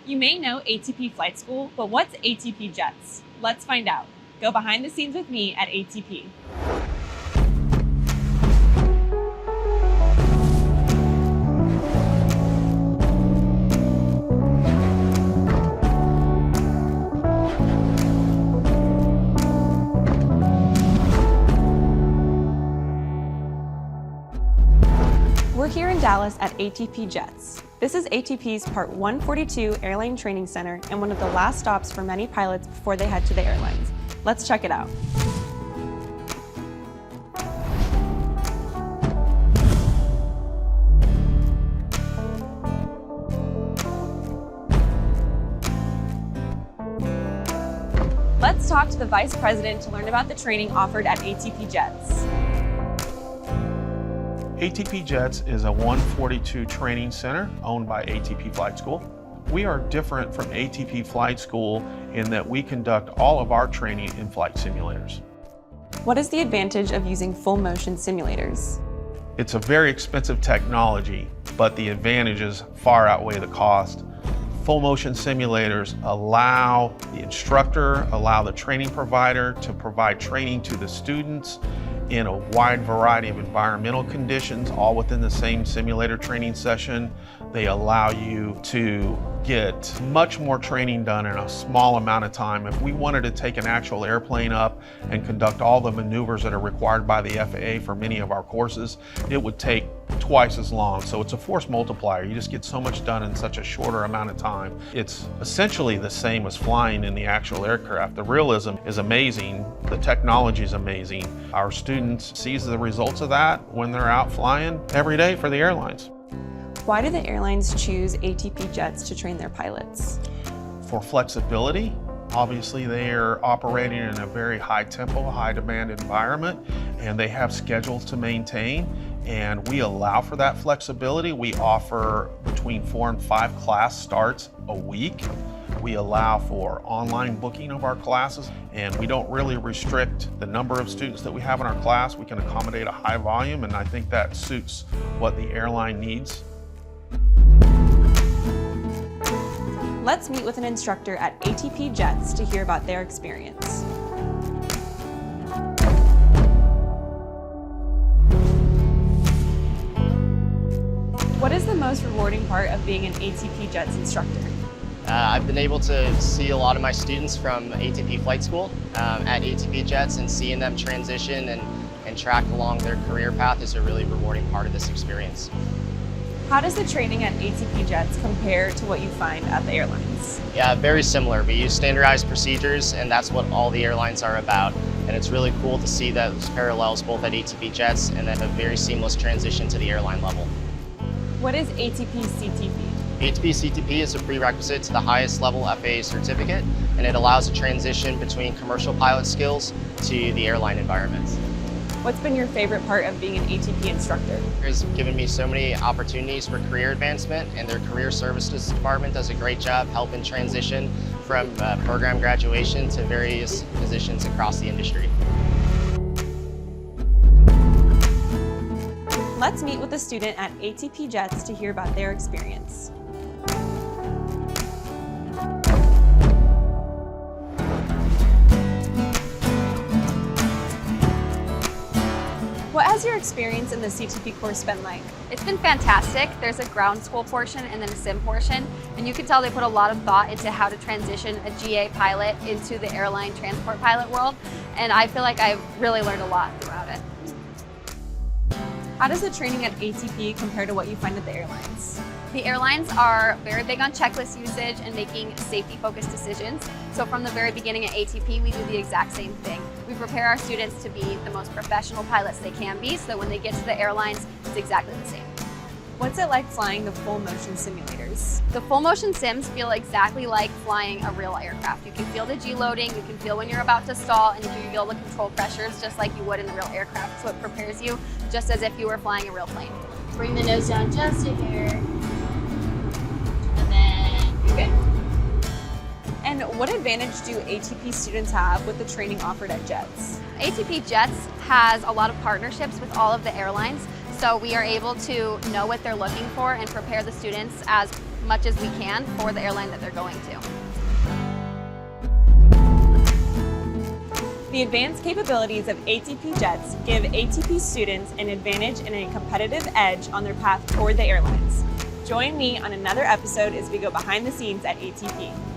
You may know ATP Flight School, but what's ATP JETS? Let's find out. Go behind the scenes with me at ATP. We're here in Dallas at ATP JETS. This is ATP's Part 142 Airline Training Center and one of the last stops for many pilots before they head to the airlines. Let's check it out. Let's talk to the Vice President to learn about the training offered at ATP JETS. ATP JETS is a 142 training center owned by ATP Flight School. We are different from ATP Flight School in that we conduct all of our training in flight simulators. What is the advantage of using full motion simulators? It's a very expensive technology, but the advantages far outweigh the cost. Full motion simulators allow the instructor, allow the training provider to provide training to the students in a wide variety of environmental conditions, all within the same simulator training session. They allow you to get much more training done in a small amount of time. If we wanted to take an actual airplane up and conduct all the maneuvers that are required by the FAA for many of our courses, it would take twice as long. So it's a force multiplier. You just get so much done in such a shorter amount of time. It's essentially the same as flying in the actual aircraft. The realism is amazing. The technology is amazing. Our students see the results of that when they're out flying every day for the airlines. Why do the airlines choose ATP JETS to train their pilots? For flexibility. Obviously, they are operating in a very high tempo, high demand environment, and they have schedules to maintain, and we allow for that flexibility. We offer between 4 and 5 class starts a week. We allow for online booking of our classes, and we don't really restrict the number of students that we have in our class. We can accommodate a high volume, and I think that suits what the airline needs. Let's meet with an instructor at ATP JETS to hear about their experience. What is the most rewarding part of being an ATP JETS instructor? I've been able to see a lot of my students from ATP Flight School at ATP JETS, and seeing them transition and track along their career path is a really rewarding part of this experience. How does the training at ATP JETS compare to what you find at the airlines? Yeah, very similar. We use standardized procedures, and that's what all the airlines are about. And it's really cool to see those parallels both at ATP JETS and then a very seamless transition to the airline level. What is ATP CTP? ATP CTP is a prerequisite to the highest level FAA certificate, and it allows a transition between commercial pilot skills to the airline environment. What's been your favorite part of being an ATP instructor? It's given me so many opportunities for career advancement, and their career services department does a great job helping transition from program graduation to various positions across the industry. Let's meet with a student at ATP JETS to hear about their experience. What has your experience in the CTP course been like? It's been fantastic. There's a ground school portion and then a sim portion, and you can tell they put a lot of thought into how to transition a GA pilot into the airline transport pilot world, and I feel like I've really learned a lot throughout it. How does the training at ATP compare to what you find at the airlines? The airlines are very big on checklist usage and making safety-focused decisions. So from the very beginning at ATP, we do the exact same thing. We prepare our students to be the most professional pilots they can be, so that when they get to the airlines, it's exactly the same. What's it like flying the full motion simulators? The full motion sims feel exactly like flying a real aircraft. You can feel the G-loading, you can feel when you're about to stall, and you can feel the control pressures just like you would in the real aircraft. So it prepares you just as if you were flying a real plane. Bring the nose down just a hair, and then you're good. And what advantage do ATP students have with the training offered at JETS? ATP JETS has a lot of partnerships with all of the airlines, so we are able to know what they're looking for and prepare the students as much as we can for the airline that they're going to. The advanced capabilities of ATP JETS give ATP students an advantage and a competitive edge on their path toward the airlines. Join me on another episode as we go behind the scenes at ATP.